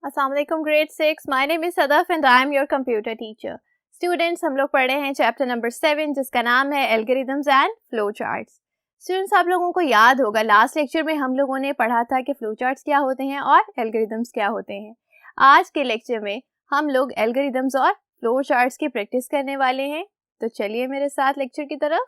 अस्सलाम वालेकुम grade 6। My name is Sadaf and I am your computer teacher. Students, हम लोग पढ़ रहे हैं चैप्टर नंबर 7 जिसका नाम है algorithms and flow charts. Students, आप लोगों को याद होगा लास्ट लेक्चर में हम लोगों ने पढ़ा था कि फ्लो चार्ट्स क्या होते हैं और एल्गोरिथम्स क्या होते हैं। आज के लेक्चर में हम लोग एल्गोरिथम्स और फ्लो चार्ट्स की प्रैक्टिस करने वाले हैं। तो चलिए मेरे साथ लेक्चर की तरफ।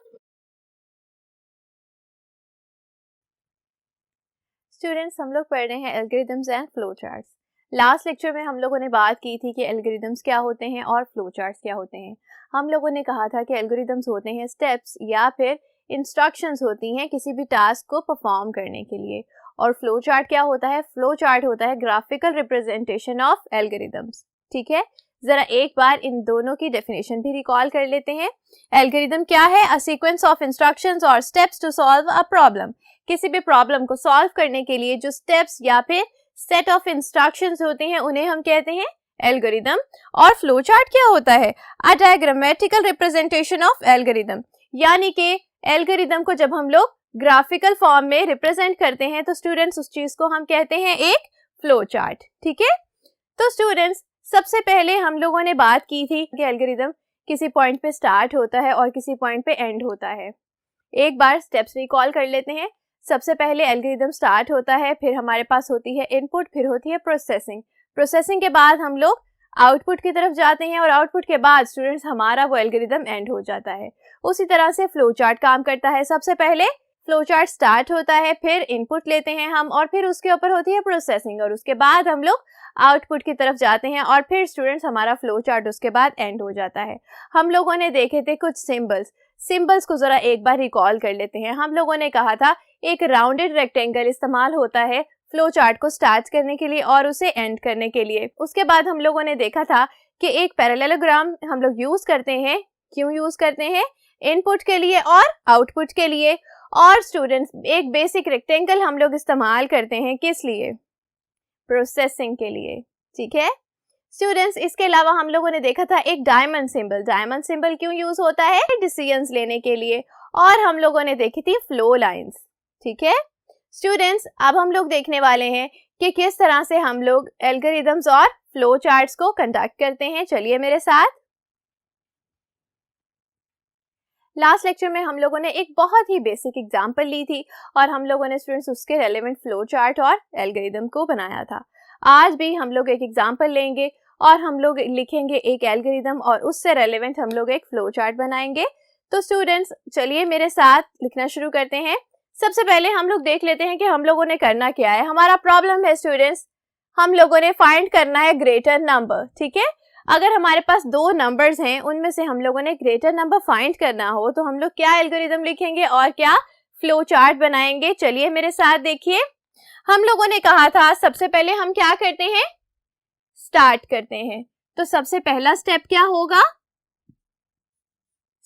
स्टूडेंट्स, हम लोग पढ़ रहे हैं algorithms and flow charts. Last lecture में हम लोगों ने बात की थी कि एल्गोरिथम्स क्या होते हैं और फ्लो चार्ट्स क्या होते हैं। हम लोगों ने कहा था कि एल्गोरिथम्स होते हैं स्टेप्स या फिर इंस्ट्रक्शंस होती हैं किसी भी टास्क को परफॉर्म करने के लिए, और फ्लो चार्ट क्या होता है? फ्लो चार्ट होता है ग्राफिकल रिप्रेजेंटेशन ऑफ एल्गोरिथम्स। ठीक है, जरा एक बार इन दोनों की डेफिनेशन भी रिकॉल कर लेते हैं। एल्गोरिथम क्या है? अ सीक्वेंस ऑफ इंस्ट्रक्शंस और steps to solve a problem. किसी भी प्रॉब्लम को सॉल्व करने के लिए जो स्टेप्स या फिर सेट ऑफ इंस्ट्रक्शंस होते हैं उन्हें हम कहते हैं एल्गोरिथम। और फ्लो चार्ट क्या होता है? अ डायग्रामेटिकल रिप्रेजेंटेशन ऑफ एल्गोरिथम, यानी कि एल्गोरिथम को जब हम लोग ग्राफिकल फॉर्म में रिप्रेजेंट करते हैं तो स्टूडेंट्स उस चीज को हम कहते हैं एक फ्लो चार्ट। ठीक है, तो स्टूडेंट्स सबसे पहले हम लोगों ने बात की थी कि एल्गोरिथम किसी पॉइंट पे स्टार्ट होता है और किसी पॉइंट पे एंड होता है। एक बार स्टेप्स रिकॉल कर लेते हैं। सबसे पहले एल्गोरिथम स्टार्ट होता है, फिर हमारे पास होती है इनपुट, फिर होती है प्रोसेसिंग। प्रोसेसिंग के बाद हम लोग आउटपुट की तरफ जाते हैं और आउटपुट के बाद स्टूडेंट्स हमारा वो एल्गोरिथम एंड हो जाता है। उसी तरह से फ्लो चार्ट काम करता है। सबसे पहले फ्लो चार्ट स्टार्ट होता है, फिर इनपुट लेते हैं हम और फिर उसके ऊपर होती है प्रोसेसिंग, और उसके बाद हम लोग आउटपुट की तरफ जाते हैं और फिर स्टूडेंट्स हमारा फ्लो चार्ट उसके बाद एंड हो जाता है। हम लोगों ने देखे थे कुछ सिंबल्स को जरा एक बार रिकॉल कर लेते हैं। हम लोगों ने कहा था एक राउंडेड रेक्टेंगल इस्तेमाल होता है फ्लो चार्ट को स्टार्ट करने के लिए और उसे एंड करने के लिए। उसके बाद हम लोगों ने देखा था कि एक पैरेललोग्राम हम लोग यूज करते हैं। क्यों यूज करते हैं? इनपुट के लिए और आउटपुट के लिए। और स्टूडेंट्स एक बेसिक रेक्टेंगल हम लोग इस्तेमाल करते हैं किस लिए? प्रोसेसिंग के लिए। ठीक है स्टूडेंट्स, इसके अलावा हम लोगों ने देखा था एक डायमंड सिंबल। डायमंड सिंबल क्यों यूज होता है? डिसीजंस लेने के लिए। और हम लोगों ने देखी थी फ्लो लाइंस। ठीक है स्टूडेंट्स, अब हम लोग देखने वाले हैं कि किस तरह से हम लोग एल्गोरिथम्स और फ्लो चार्ट्स को कंडक्ट करते हैं। चलिए मेरे साथ। लास्ट लेक्चर में हम लोगों ने एक बहुत ही बेसिक एग्जांपल ली थी और हम लोगों ने स्टूडेंट्स उसके रेलेवेंट फ्लो चार्ट और एल्गोरिथम को बनाया था। आज भी हम लोग एक एग्जांपल लेंगे और हम लोग लिखेंगे एक एल्गोरिथम और उससे रेलेवेंट हम लोग एक फ्लो चार्ट बनाएंगे। तो स्टूडेंट्स चलिए मेरे साथ लिखना शुरू करते हैं। सबसे पहले हम लोग देख लेते हैं कि हम लोगों ने करना क्या है। हमारा प्रॉब्लम है स्टूडेंट्स, हम लोगों ने फाइंड करना है ग्रेटर नंबर। ठीक है, अगर हमारे पास दो नंबर्स हैं उनमें से हम लोगों ने ग्रेटर नंबर फाइंड करना हो तो हम लोग क्या एल्गोरिथम लिखेंगे और क्या फ्लो चार्ट बनाएंगे। चलिए मेरे साथ देखिए। हम लोगों ने कहा था सबसे पहले हम क्या करते हैं? स्टार्ट करते हैं। तो सबसे पहला स्टेप क्या होगा?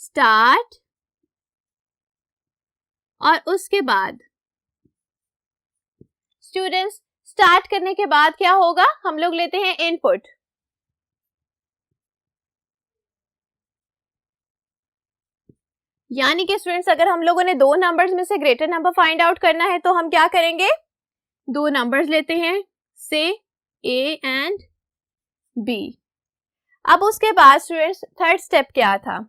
स्टार्ट, और उसके बाद स्टूडेंट्स स्टार्ट करने के बाद क्या होगा? हम लोग लेते हैं इनपुट। यानी कि स्टूडेंट्स अगर हम लोगों ने दो नंबर्स में से ग्रेटर नंबर फाइंड आउट करना है तो हम क्या करेंगे? दो नंबर्स लेते हैं, से ए एंड बी। अब उसके बाद स्टूडेंट्स थर्ड स्टेप क्या था?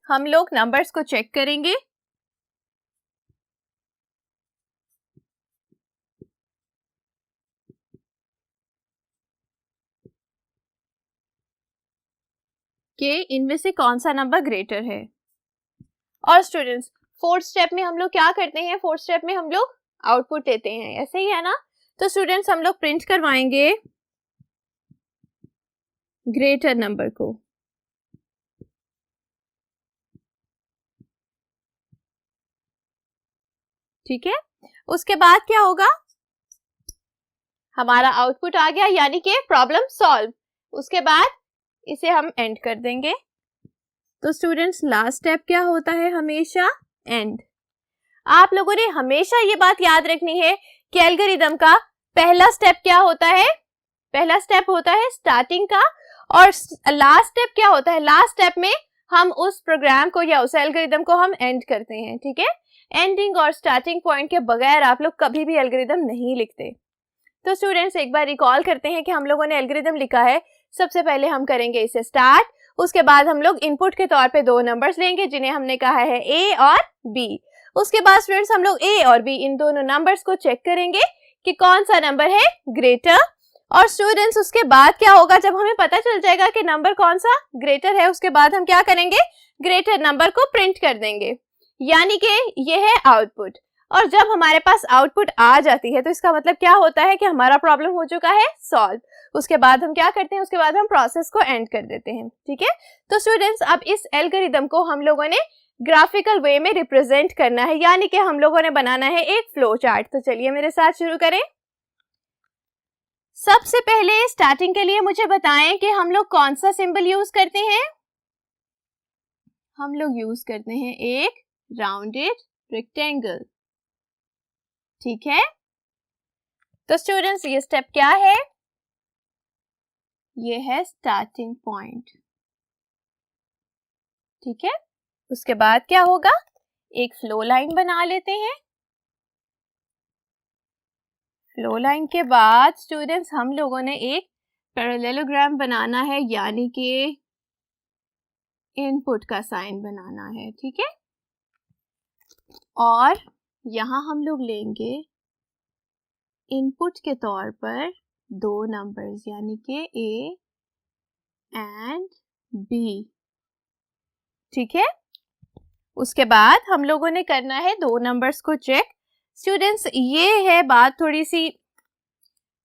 हम लोग नंबर्स को चेक करेंगे। कि इनमें से कौन सा नंबर ग्रेटर है। और स्टूडेंट्स फोर्थ स्टेप में हम लोग क्या करते हैं? फोर्थ स्टेप में हम लोग आउटपुट लेते हैं, ऐसे ही है ना? तो स्टूडेंट्स हम लोग प्रिंट करवाएंगे ग्रेटर नंबर को। ठीक है, उसके बाद क्या होगा? हमारा आउटपुट आ गया, यानी कि प्रॉब्लम सॉल्व। उसके बाद इसे हम एंड कर देंगे। तो स्टूडेंट्स लास्ट स्टेप क्या होता है? हमेशा एंड। आप लोगों ने हमेशा ये बात याद रखनी है कि एल्गोरिथम का पहला स्टेप क्या होता है? पहला स्टेप होता है स्टार्टिंग का, और लास्ट स्टेप क्या होता है? लास्ट स्टेप में हम उस प्रोग्राम को या उस एल्गोरिथम को हम एंड करते हैं। ठीक है, एंडिंग और स्टार्टिंग पॉइंट के बगैर आप लोग कभी भी एल्गोरिथम नहीं लिखते। तो स्टूडेंट्स एक बार रिकॉल करते हैं कि हम लोगों ने एल्गोरिदम लिखा है। सबसे पहले हम करेंगे इसे स्टार्ट, उसके बाद हम लोग इनपुट के तौर पे दो नंबर्स लेंगे जिन्हें हमने कहा है ए और बी। उसके बाद स्टूडेंट्स हम लोग ए और बी इन दोनों नंबर्स को चेक करेंगे कि कौन सा नंबर है ग्रेटर। और स्टूडेंट्स उसके बाद क्या होगा, जब हमें पता चल जाएगा कि नंबर कौन सा ग्रेटर है, उसके बाद हम क्या करेंगे, ग्रेटर नंबर को प्रिंट कर देंगे, यानी कि ये है आउटपुट। और जब हमारे पास आउटपुट आ जाती है तो इसका मतलब क्या होता है कि हमारा प्रॉब्लम हो चुका है सॉल्व। उसके बाद हम क्या करते हैं, उसके बाद हम प्रोसेस को एंड कर देते हैं। ठीक है, तो स्टूडेंट्स अब इस एल्गोरिदम को हम लोगों ने ग्राफिकल वे में रिप्रेजेंट करना है, यानी कि हम लोगों ने बनाना है एक फ्लो चार्ट। तो चलिए मेरे साथ शुरू करें। सबसे पहले स्टार्टिंग के लिए मुझे बताएं कि हम लोग कौन सा सिंबल यूज करते हैं। हम लोग यूज करते हैं एक राउंडेड रेक्टेंगल। ठीक है, तो स्टूडेंट्स ये स्टेप क्या है, ये है स्टार्टिंग पॉइंट। ठीक है, उसके बाद क्या होगा, एक फ्लो लाइन बना लेते हैं। फ्लो लाइन के बाद स्टूडेंट्स हम लोगों ने एक पैरेललोग्राम बनाना है, यानी कि इनपुट का साइन बनाना है। ठीक है, और यहां हम लोग लेंगे इनपुट के तौर पर दो नंबर्स, यानी कि ए एंड बी। ठीक है, उसके बाद हम लोगों ने करना है दो नंबर्स को चेक। स्टूडेंट्स ये है बात थोड़ी सी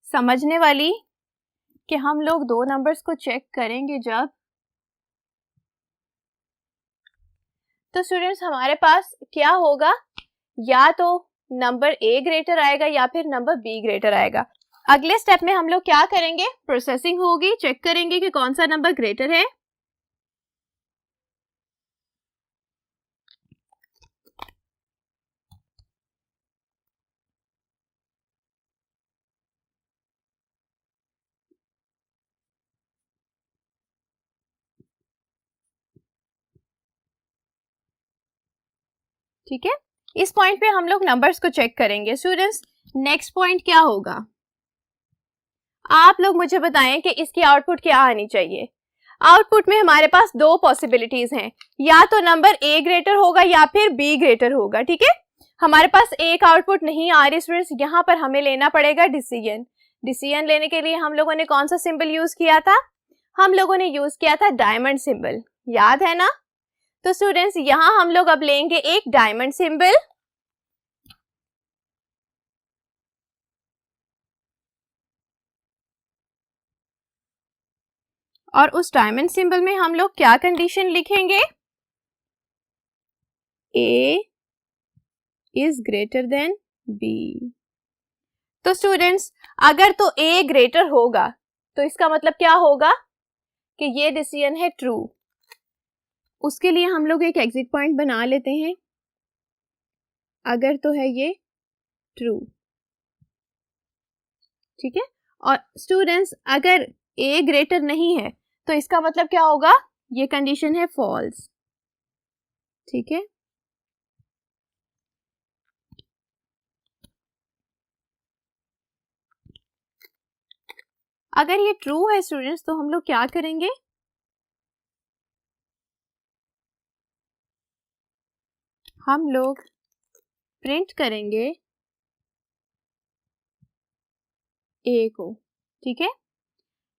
समझने वाली कि हम लोग दो नंबर्स को चेक करेंगे जब, तो स्टूडेंट्स हमारे पास क्या होगा, या तो नंबर ए ग्रेटर आएगा या फिर नंबर बी ग्रेटर आएगा। अगले स्टेप में हम लोग क्या करेंगे, प्रोसेसिंग होगी, चेक करेंगे कि कौन सा नंबर ग्रेटर है। ठीक है, इस पॉइंट पे हम लोग नंबर्स को चेक करेंगे। स्टूडेंट्स नेक्स्ट पॉइंट क्या होगा, आप लोग मुझे बताएं कि इसकी आउटपुट क्या आनी चाहिए। आउटपुट में हमारे पास दो पॉसिबिलिटीज हैं, या तो नंबर ए ग्रेटर होगा या फिर बी ग्रेटर होगा। ठीक है, हमारे पास एक आउटपुट नहीं आ रही स्टूडेंट्स, यहाँ पर हमें लेना पड़ेगा डिसीजन। डिसीजन लेने के लिए हम लोगों ने कौन सा सिंबल यूज किया था, हम लोगों ने यूज किया था डायमंड सिंबल, याद है ना। तो स्टूडेंट्स यहां हम लोग अब लेंगे एक डायमंड सिंबल, और उस डायमंड सिंबल में हम लोग क्या कंडीशन लिखेंगे, ए इज ग्रेटर देन बी। तो स्टूडेंट्स अगर तो ए ग्रेटर होगा तो इसका मतलब क्या होगा कि ये डिसीजन है ट्रू। उसके लिए हम लोग एक एग्जिट पॉइंट बना लेते हैं, अगर तो है ये ट्रू। ठीक है, और स्टूडेंट्स अगर ए ग्रेटर नहीं है तो इसका मतलब क्या होगा, ये कंडीशन है फॉल्स। ठीक है, अगर ये ट्रू है स्टूडेंट्स तो हम लोग क्या करेंगे, हम लोग प्रिंट करेंगे ए को। ठीक है,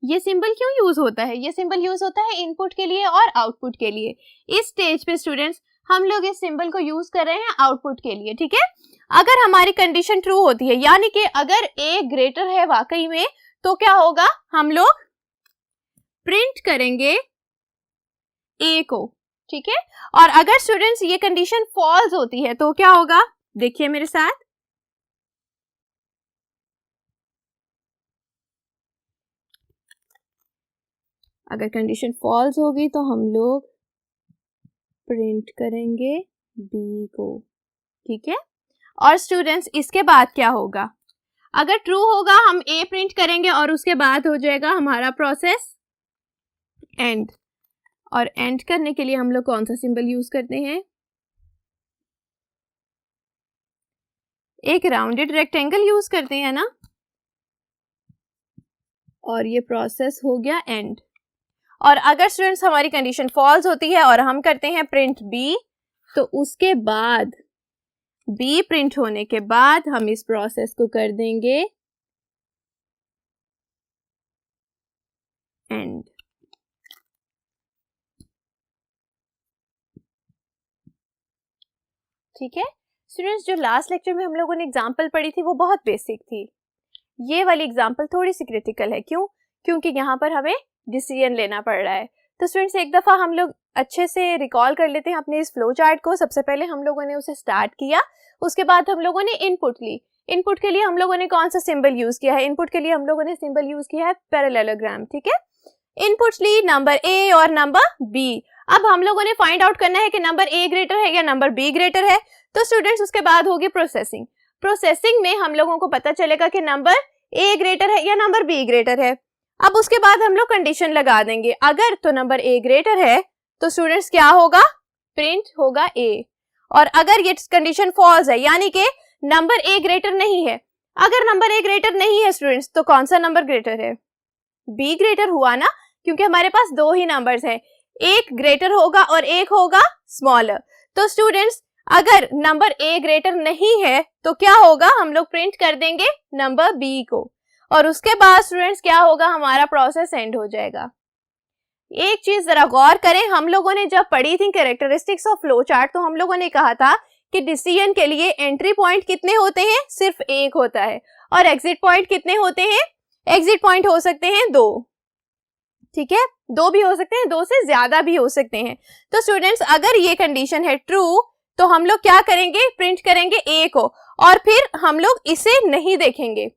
ये सिंबल क्यों यूज होता है, ये सिंबल यूज होता है इनपुट के लिए और आउटपुट के लिए। इस स्टेज पे स्टूडेंट्स हम लोग इस सिंबल को यूज कर रहे हैं आउटपुट के लिए। ठीक है, अगर हमारी कंडीशन ट्रू होती है, यानी कि अगर ए ग्रेटर है वाकई में, तो क्या होगा, हम लोग प्रिंट करेंगे ए को। ठीक है, और अगर स्टूडेंट्स ये कंडीशन फॉल्स होती है तो क्या होगा, देखिए मेरे साथ, अगर कंडीशन फॉल्स होगी तो हम लोग प्रिंट करेंगे बी को। ठीक है, और स्टूडेंट्स इसके बाद क्या होगा, अगर ट्रू होगा हम ए प्रिंट करेंगे और उसके बाद हो जाएगा हमारा प्रोसेस एंड। और एंड करने के लिए हम लोग कौन सा सिंबल यूज करते हैं, एक राउंडेड रेक्टेंगल यूज करते हैं ना। और ये प्रोसेस हो गया एंड। और अगर स्टूडेंट्स हमारी कंडीशन फॉल्स होती है और हम करते हैं प्रिंट बी, तो उसके बाद बी प्रिंट होने के बाद हम इस प्रोसेस को कर देंगे एंड। ठीक है स्टूडेंट्स, जो लास्ट लेक्चर में हम लोगों ने एग्जांपल पढ़ी थी वो बहुत बेसिक थी। ये वाली एग्जांपल थोड़ी सी क्रिटिकल है। क्यों? क्योंकि यहाँ पर हमें डिसीजन लेना पड़ रहा है। तो स्टूडेंट्स एक दफ़ा हम लोग अच्छे से रिकॉल कर लेते हैं अपने इस फ्लो चार्ट को। सबसे पहले हम लोगों ने उसे स्टार्ट किया, उसके बाद हम लोगों ने इनपुट ली। इनपुट के लिए हम लोगों ने कौन सा सिंबल यूज किया है? इनपुट के लिए हम लोगों ने सिंबल यूज किया है पैरेललोग्राम। ठीक है, इनपुट्स ली नंबर ए और नंबर बी। अब हम लोगों ने फाइंड आउट करना है कि नंबर ए ग्रेटर है या नंबर बी ग्रेटर है। तो स्टूडेंट्स उसके बाद होगी प्रोसेसिंग। प्रोसेसिंग में हम लोगों को पता चलेगा कि नंबर ए ग्रेटर है या नंबर बी ग्रेटर है। अब उसके बाद हम लोग कंडीशन लगा देंगे। अगर तो नंबर ए ग्रेटर है तो स्टूडेंट्स क्या होगा? प्रिंट होगा ए। और अगर ये कंडीशन फॉल्स है यानी कि नंबर ए ग्रेटर नहीं है, अगर नंबर ए ग्रेटर नहीं है स्टूडेंट्स तो कौन सा नंबर ग्रेटर है? बी ग्रेटर हुआ ना, क्योंकि हमारे पास दो ही नंबर्स हैं, एक ग्रेटर होगा और एक होगा स्मॉलर। तो स्टूडेंट्स अगर नंबर ए ग्रेटर नहीं है तो क्या होगा? हम लोग प्रिंट कर देंगे नंबर बी को। और उसके बाद स्टूडेंट्स क्या होगा? हमारा प्रोसेस एंड हो जाएगा। एक चीज जरा गौर करें, हम लोगों ने जब पढ़ी थी कैरेक्टरिस्टिक्स ऑफ फ्लो चार्ट तो हम लोगों ने कहा था कि डिसीजन के लिए एंट्री पॉइंट कितने होते हैं? सिर्फ एक होता है। और एग्जिट पॉइंट कितने होते हैं? एग्जिट पॉइंट हो सकते हैं दो। ठीक है, दो भी हो सकते हैं, दो से ज्यादा भी हो सकते हैं। तो स्टूडेंट्स अगर ये कंडीशन है ट्रू तो हम लोग क्या करेंगे? प्रिंट करेंगे ए को और फिर हम लोग इसे नहीं देखेंगे।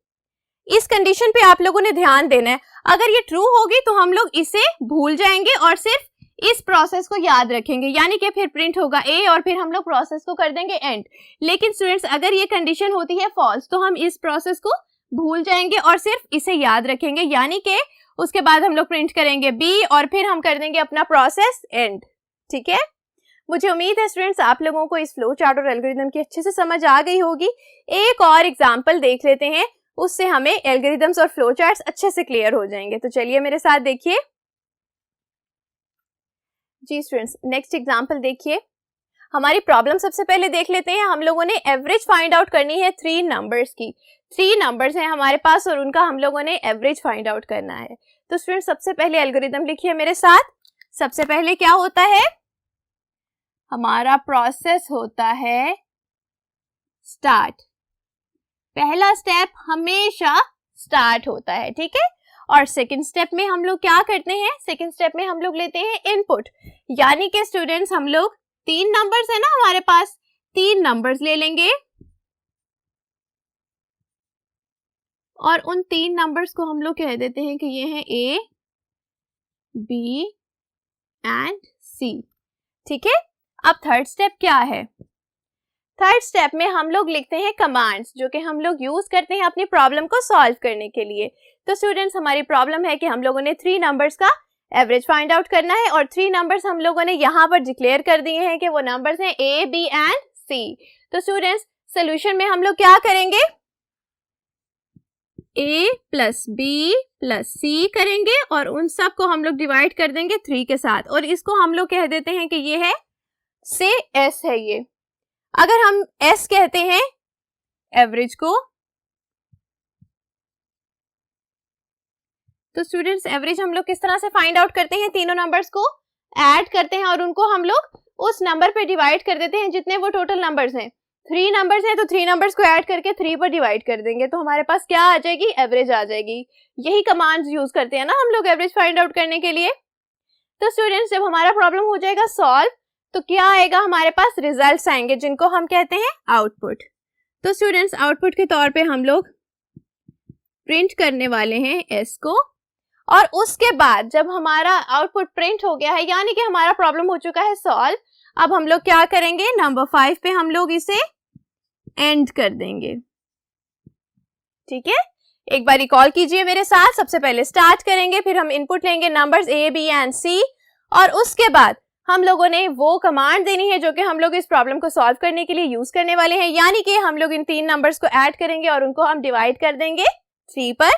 इस कंडीशन पे आप लोगों ने ध्यान देना है। अगर ये ट्रू होगी तो हम लोग इसे भूल जाएंगे और सिर्फ इस प्रोसेस को याद रखेंगे, यानी कि फिर प्रिंट होगा ए और फिर हम लोग प्रोसेस को कर देंगे एंड। लेकिन स्टूडेंट्स अगर ये कंडीशन होती है फॉल्स तो हम इस प्रोसेस को भूल जाएंगे और सिर्फ इसे याद रखेंगे, यानी कि उसके बाद हम लोग प्रिंट करेंगे बी और फिर हम कर देंगे अपना प्रोसेस एंड। ठीक है, मुझे उम्मीद है स्टूडेंट्स आप लोगों को इस फ्लो चार्ट और एल्गोरिथम की अच्छे से समझ आ गई होगी। एक और एग्जांपल देख लेते हैं, उससे हमें एल्गोरिथम्स और फ्लो चार्ट्स अच्छे से क्लियर हो जाएंगे। तो चलिए मेरे साथ देखिए। जी स्टूडेंट्स नेक्स्ट एग्जांपल देखिए। हमारी प्रॉब्लम सबसे पहले देख लेते हैं। हम लोगों ने एवरेज फाइंड आउट करनी है 3 नंबर्स की। 3 नंबर्स हैं हमारे पास और उनका हम लोगों ने एवरेज फाइंड आउट करना है। तो स्टूडेंट्स सबसे पहले एल्गोरिथम लिखिए मेरे साथ। सबसे पहले क्या होता है? हमारा प्रोसेस होता है स्टार्ट। पहला स्टेप हमेशा स्टार्ट होता है। ठीक है, और सेकंड स्टेप में हम लोग क्या करते हैं? सेकंड स्टेप में हम लोग लेते हैं इनपुट, यानी कि स्टूडेंट्स हम लोग 3 नंबर्स है ना हमारे पास, 3 नंबर्स ले लेंगे और उन 3 नंबर्स को हम लोग कह देते हैं कि ये है ए बी एंड सी। ठीक है, अब थर्ड स्टेप क्या है? थर्ड स्टेप में हम लोग लिखते हैं कमांड्स जो कि हम लोग यूज करते हैं अपनी प्रॉब्लम को सॉल्व करने के लिए। तो स्टूडेंट्स हमारी प्रॉब्लम है कि हम लोगों ने 3 नंबर्स का एवरेज फाइंड आउट करना है और 3 नंबर्स हम लोगों ने यहाँ पर डिक्लेयर कर दिए हैं कि वो नंबर्स हैं ए बी एंड सी। तो स्टूडेंट्स सोल्यूशन में हम लोग क्या करेंगे? ए प्लस बी प्लस सी करेंगे और उन सब को हम लोग डिवाइड कर देंगे 3 के साथ और इसको हम लोग कह देते हैं कि ये है से एस है। ये अगर हम एस कहते हैं एवरेज को, तो स्टूडेंट्स एवरेज हम लोग किस तरह से फाइंड आउट करते हैं? तीनों नंबर्स को ऐड करते हैं और उनको हम लोग उस नंबर पे डिवाइड कर देते हैं जितने वो टोटल नंबर्स हैं। 3 नंबर्स हैं तो 3 नंबर्स को ऐड करके 3 पर डिवाइड कर देंगे तो हमारे पास क्या आ जाएगी? एवरेज आ जाएगी। यही कमांड्स यूज करते हैं ना हम लोग एवरेज फाइंड आउट करने के लिए। तो स्टूडेंट्स जब हमारा प्रॉब्लम हो जाएगा सॉल्व तो क्या आएगा? हमारे पास रिजल्ट्स आएंगे जिनको हम कहते हैं आउटपुट। तो स्टूडेंट्स आउटपुट के तौर पे हम लोग प्रिंट करने वाले हैं एस को और उसके बाद जब हमारा आउटपुट प्रिंट हो गया है यानी कि हमारा प्रॉब्लम हो चुका है सॉल्व, अब हम लोग क्या करेंगे? नंबर 5 पे हम लोग इसे एंड कर देंगे। ठीक है, एक बार रिकॉल कीजिए मेरे साथ। सबसे पहले स्टार्ट करेंगे, फिर हम इनपुट लेंगे नंबर्स ए बी एंड सी और उसके बाद हम लोगों ने वो कमांड देनी है जो कि हम लोग इस प्रॉब्लम को सॉल्व करने के लिए यूज करने वाले हैं, यानी कि हम लोग इन 3 नंबर्स को ऐड करेंगे और उनको हम डिवाइड कर देंगे 3 पर।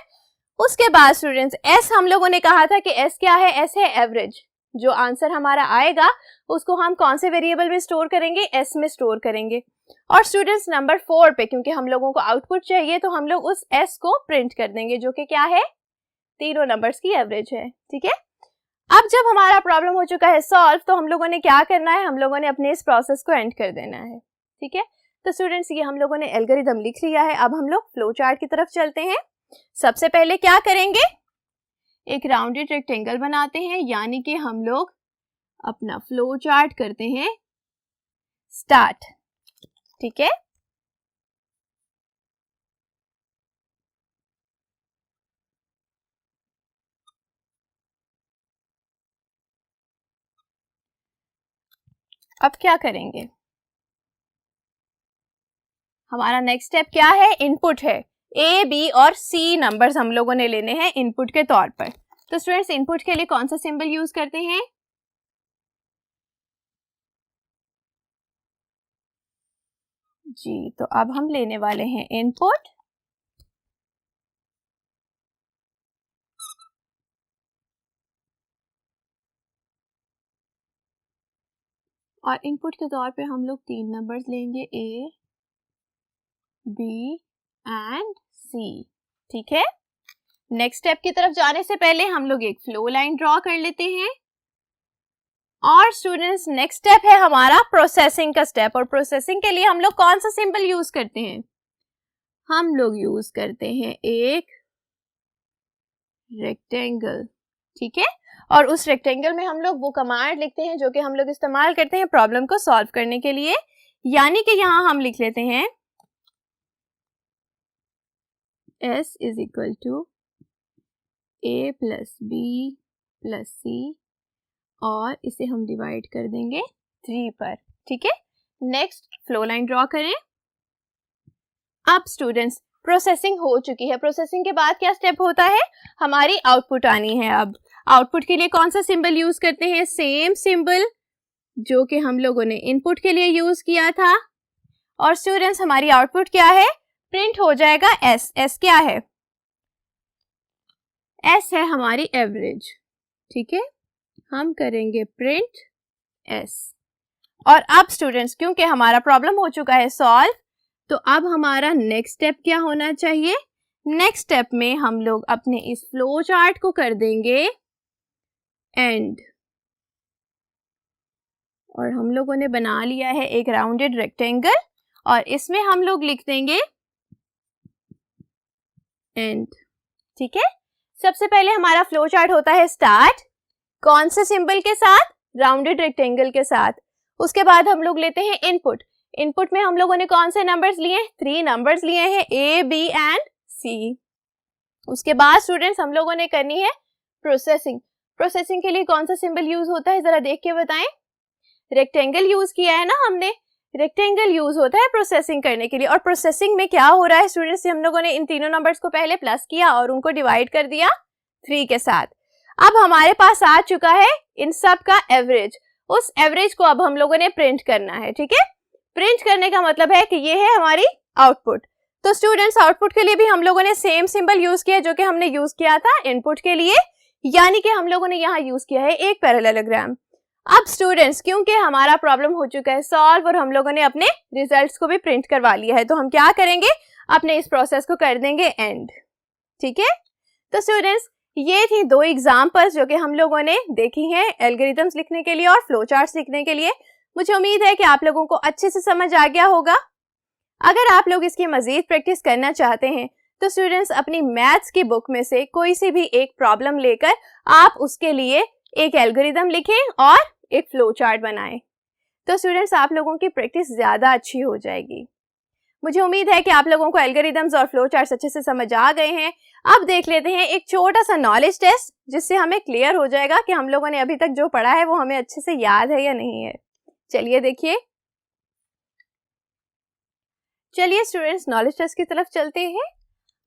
उसके बाद स्टूडेंट्स एस हम लोगों ने कहा था कि एस क्या है, एस है एवरेज। जो आंसर हमारा आएगा उसको हम कौन से वेरिएबल में स्टोर करेंगे, एस में स्टोर करेंगे। और स्टूडेंट्स नंबर 4 पे क्योंकि हम लोगों को आउटपुट चाहिए तो हम लोग उस एस को प्रिंट कर देंगे जो कि क्या है, तीनों नंबर्स की एवरेज है। ठीक है, अब जब हमारा प्रॉब्लम हो चुका है सॉल्व तो हम लोगों ने क्या करना है, हम लोगों ने अपने इस प्रोसेस को एंड कर देना है। ठीक है, तो स्टूडेंट्स ये हम लोगों ने एल्गोरिथम लिख लिया है। अब हम लोग फ्लो चार्ट की तरफ चलते हैं। सबसे पहले क्या करेंगे, एक राउंडेड रेक्टेंगल बनाते हैं, यानी कि हम लोग अपना फ्लो चार्ट करते हैं स्टार्ट। ठीक है, अब क्या करेंगे, हमारा नेक्स्ट स्टेप क्या है, इनपुट है। ए, बी और सी नंबर्स हम लोगों ने लेने हैं इनपुट के तौर पर। तो स्टूडेंट्स इनपुट के लिए कौन सा सिंबल यूज करते हैं, जी, तो अब हम लेने वाले हैं इनपुट और इनपुट के तौर पे हम लोग 3 नंबर्स लेंगे, ए, बी एंड सी। ठीक है, नेक्स्ट स्टेप की तरफ जाने से पहले हम लोग एक फ्लो लाइन ड्रॉ कर लेते हैं। और स्टूडेंट्स नेक्स्ट स्टेप है हमारा प्रोसेसिंग का स्टेप, और प्रोसेसिंग के लिए हम लोग कौन सा सिंबल यूज करते हैं, हम लोग यूज करते हैं एक रेक्टेंगल। ठीक है, और उस रेक्टेंगल में हम लोग वो कमांड लिखते हैं जो कि हम लोग इस्तेमाल करते हैं प्रॉब्लम को सॉल्व करने के लिए, यानी कि यहां हम लिख लेते हैं S is equal to a plus b plus c और इसे हम डिवाइड कर देंगे 3 पर। ठीक है, नेक्स्ट फ्लो लाइन ड्रॉ करें। अब स्टूडेंट्स प्रोसेसिंग हो चुकी है, प्रोसेसिंग के बाद क्या स्टेप होता है, हमारी आउटपुट आनी है। अब आउटपुट के लिए कौन सा सिंबल यूज करते हैं, सेम सिंबल जो कि हम लोगों ने इनपुट के लिए यूज किया था। और स्टूडेंट्स हमारी आउटपुट क्या है, प्रिंट हो जाएगा एस। एस क्या है, एस है हमारी एवरेज। ठीक है, हम करेंगे प्रिंट एस। और अब स्टूडेंट्स क्योंकि हमारा प्रॉब्लम हो चुका है सॉल्व, तो अब हमारा नेक्स्ट स्टेप क्या होना चाहिए, नेक्स्ट स्टेप में हम लोग अपने इस फ्लो चार्ट को कर देंगे एंड। और हम लोगों ने बना लिया है एक राउंडेड रेक्टेंगल और इसमें हम लोग लिख देंगे एंड। ठीक है, सबसे पहले हमारा फ्लो चार्ट होता है स्टार्ट, कौन से सिंबल के साथ, राउंडेड रेक्टेंगल के साथ। उसके बाद हम लोग लेते हैं इनपुट। इनपुट में हम लोगों ने कौन से नंबर्स लिए हैं, 3 नंबर्स लिए हैं, ए, बी एंड सी। उसके बाद स्टूडेंट्स हम लोगों ने करनी है प्रोसेसिंग। प्रोसेसिंग के लिए कौन सा सिंबल यूज होता है, जरा देख के बताएं। रेक्टेंगल यूज किया है ना हमने, रेक्टेंगल यूज होता है प्रोसेसिंग करने के लिए। और प्रोसेसिंग में क्या हो रहा है स्टूडेंट्स, हम लोगों ने इन तीनों नंबर्स को पहले प्लस किया और उनको डिवाइड कर दिया 3 के साथ। अब हमारे पास आ चुका है इन सब का एवरेज। उस एवरेज को अब हम लोगों ने प्रिंट करना है। ठीक है, प्रिंट करने का मतलब है कि ये है हमारी आउटपुट। तो स्टूडेंट्स आउटपुट के लिए भी हम लोगों ने सेम सिंबल यूज किया जो कि हमने यूज किया था इनपुट के लिए, यानी कि हम लोगों ने यहाँ यूज किया है एक पैरेललोग्राम। अब स्टूडेंट्स क्योंकि हमारा प्रॉब्लम हो चुका है सॉल्व और हम लोगों ने अपने रिजल्ट्स को भी प्रिंट करवा लिया है, तो हम क्या करेंगे, अपने इस प्रोसेस को कर देंगे एंड। ठीक है, तो स्टूडेंट्स ये थी 2 एग्जाम्पल्स जो कि हम लोगों ने देखी हैं एल्गोरिथम्स लिखने के लिए और फ्लो चार्ट्स लिखने के लिए। मुझे उम्मीद है कि आप लोगों को अच्छे से समझ आ गया होगा। अगर आप लोग इसकी मजीद प्रैक्टिस करना चाहते हैं तो स्टूडेंट्स अपनी मैथ्स की बुक में से कोई सी भी एक प्रॉब्लम लेकर आप उसके लिए एक एल्गोरिथम लिखें और एक फ्लो चार्ट बनाएं। तो स्टूडेंट्स आप लोगों की प्रैक्टिस ज़्यादा अच्छी हो जाएगी। मुझे उम्मीद है कि आप लोगों को एल्गोरिथम्स और फ्लो चार्ट्स अच्छे से समझ आ गए हैं। अब देख लेते हैं एक छोटा सा नॉलेज टेस्ट जिससे हमें क्लियर हो जाएगा कि हम लोगों ने अभी तक जो पढ़ा है वो हमें अच्छे से याद है या नहीं है। चलिए देखिए, चलिए स्टूडेंट्स नॉलेज टेस्ट की तरफ चलते हैं।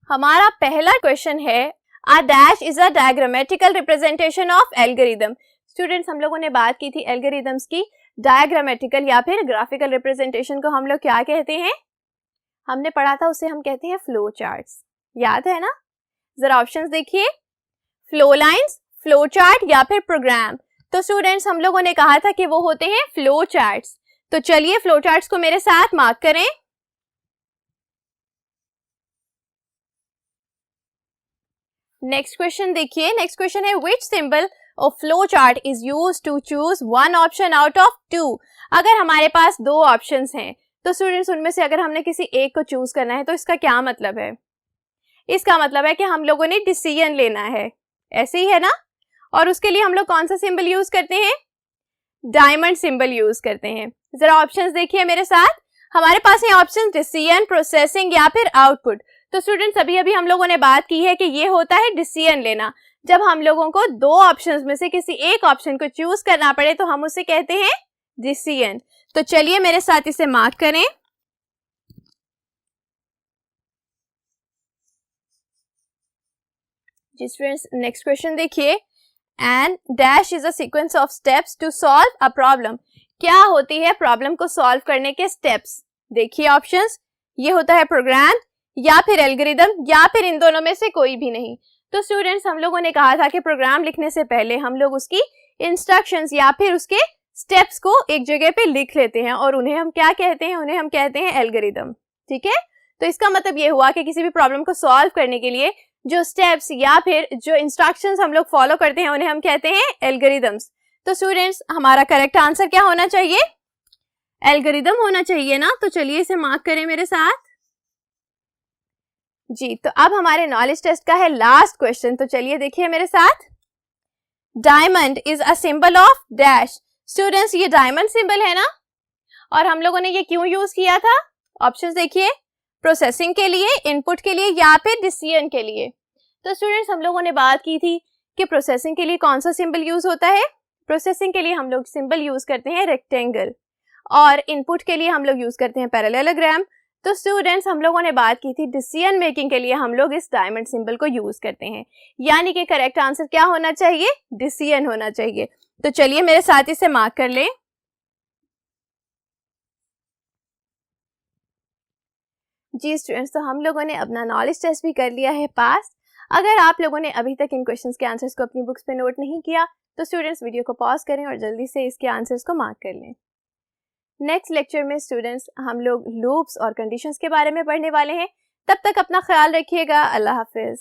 हमारा पहला क्वेश्चन है, a dash is a diagrammatical representation of algorithm. Students हम लोगों ने बात की थी एल्गोरिथम्स की डायग्रामेटिकल या फिर ग्राफिकल रिप्रेजेंटेशन को हम लोग क्या कहते हैं, हमने पढ़ा था उसे हम कहते हैं फ्लो चार्ट्स, याद है ना। जरा ऑप्शंस देखिए, फ्लो लाइंस, फ्लो चार्ट या फिर प्रोग्राम। तो स्टूडेंट्स हम लोगों ने कहा था कि वो होते हैं फ्लो चार्ट्स। तो चलिए फ्लो चार्ट्स को मेरे साथ मार्क करें। नेक्स्ट क्वेश्चन देखिए, नेक्स्ट क्वेश्चन है which symbol of flow chart is use to choose one option out of two. अगर हमारे पास दो ऑप्शंस हैं तो स्टूडेंट्स उनमें से अगर हमने किसी एक को चूज करना है तो इसका क्या मतलब है? इसका मतलब है कि हम लोगों ने डिसीजन लेना है, ऐसे ही है ना। और उसके लिए हम लोग कौन सा सिंबल यूज करते हैं? डायमंड सिंबल यूज करते हैं। जरा ऑप्शंस देखिए मेरे साथ, हमारे पास है ऑप्शन डिसीजन, प्रोसेसिंग या फिर आउटपुट। तो स्टूडेंट्स अभी अभी हम लोगों ने बात की है कि ये होता है डिसीजन लेना। जब हम लोगों को दो ऑप्शंस में से किसी एक ऑप्शन को चूज करना पड़े तो हम उसे कहते हैं डिसीजन। तो चलिए मेरे साथ इसे मार्क करें। जी स्टूडेंट्स नेक्स्ट क्वेश्चन देखिए, and dash is a sequence of steps to solve a problem. क्या होती है प्रॉब्लम को सॉल्व करने के स्टेप्स? देखिए ऑप्शंस, ये होता है प्रोग्राम या फिर एल्गोरिदम या फिर इन दोनों में से कोई भी नहीं। तो स्टूडेंट्स हम लोगों ने कहा था कि प्रोग्राम लिखने से पहले हम लोग उसकी इंस्ट्रक्शंस या फिर उसके स्टेप्स को एक जगह पे लिख लेते हैं और उन्हें हम क्या कहते हैं? उन्हें हम कहते हैं एल्गोरिदम। ठीक है, तो इसका मतलब ये हुआ कि किसी भी प्रॉब्लम को सॉल्व करने के लिए जो स्टेप्स या फिर जो इंस्ट्रक्शंस हम लोग फॉलो करते हैं उन्हें हम कहते हैं एल्गोरिदम्स। तो स्टूडेंट्स हमारा करेक्ट आंसर क्या होना चाहिए? एल्गोरिदम होना चाहिए ना। तो चलिए इसे मार्क करें मेरे साथ। जी, तो अब हमारे नॉलेज टेस्ट का है लास्ट क्वेश्चन। तो चलिए देखिए मेरे साथ, diamond is a symbol of dash. Students ये डायमंड सिंबल है ना, और हम लोगों ने ये क्यों यूज किया था? ऑप्शंस देखिए, प्रोसेसिंग के लिए, इनपुट के लिए या फिर डिसीजन के लिए। तो स्टूडेंट्स हम लोगों ने बात की थी कि प्रोसेसिंग के लिए कौन सा सिंबल यूज होता है। प्रोसेसिंग के लिए हम लोग सिंबल यूज करते हैं रेक्टेंगल, और इनपुट के लिए हम लोग यूज करते हैं पैरेललोग्राम। तो स्टूडेंट्स हम लोगों ने बात की थी डिसीजन मेकिंग के लिए हम लोग इस डायमंड सिंबल को यूज करते हैं, यानी कि करेक्ट आंसर क्या होना चाहिए? डिसीजन होना चाहिए। तो चलिए मेरे साथ इसे मार्क कर लें। जी स्टूडेंट्स, तो हम लोगों ने अपना नॉलेज टेस्ट भी कर लिया है पास। अगर आप लोगों ने अभी तक इन क्वेश्चंस के आंसर्स को अपनी बुक्स पे नोट नहीं किया तो स्टूडेंट्स वीडियो को पॉज करें और जल्दी से इसके आंसर्स को मार्क कर लें। नेक्स्ट लेक्चर में स्टूडेंट्स हम लोग लूप्स और कंडीशंस के बारे में पढ़ने वाले हैं। तब तक अपना ख्याल रखिएगा। अल्लाह हाफिज।